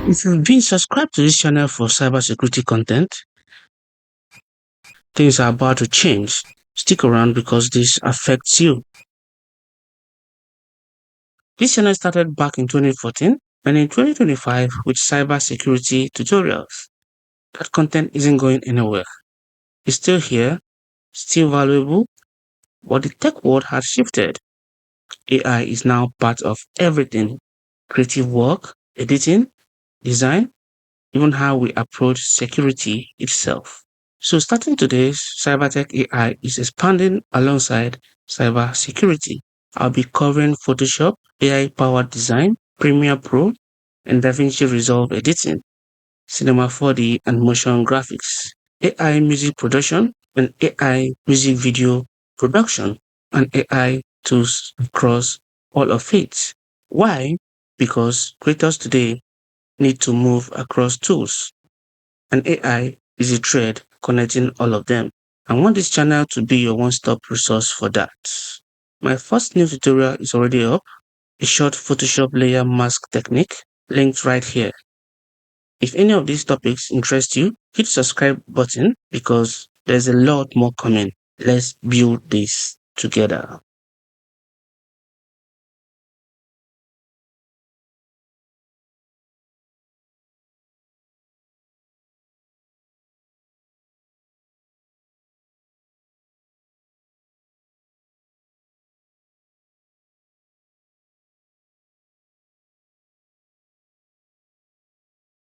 If you've been subscribed to this channel for cybersecurity content, things are about to change. Stick around because this affects you. This channel started back in 2014 and in 2025 with cybersecurity tutorials. That content isn't going anywhere. It's still here, still valuable, but the tech world has shifted. AI is now part of everything: creative work, editing, design, even how we approach security itself. So starting today, CyberTech AI is expanding alongside cybersecurity. I'll be covering Photoshop, AI-powered design, Premiere Pro, and DaVinci Resolve editing, Cinema 4D and motion graphics, AI music production, and AI music video production, and AI tools across all of it. Why? Because creators today need to move across tools, and AI is a thread connecting all of them. I want this channel to be your one-stop resource for that. My first new tutorial is already up, a short Photoshop layer mask technique, linked right here. If any of these topics interest you, hit subscribe button because there's a lot more coming. Let's build this together.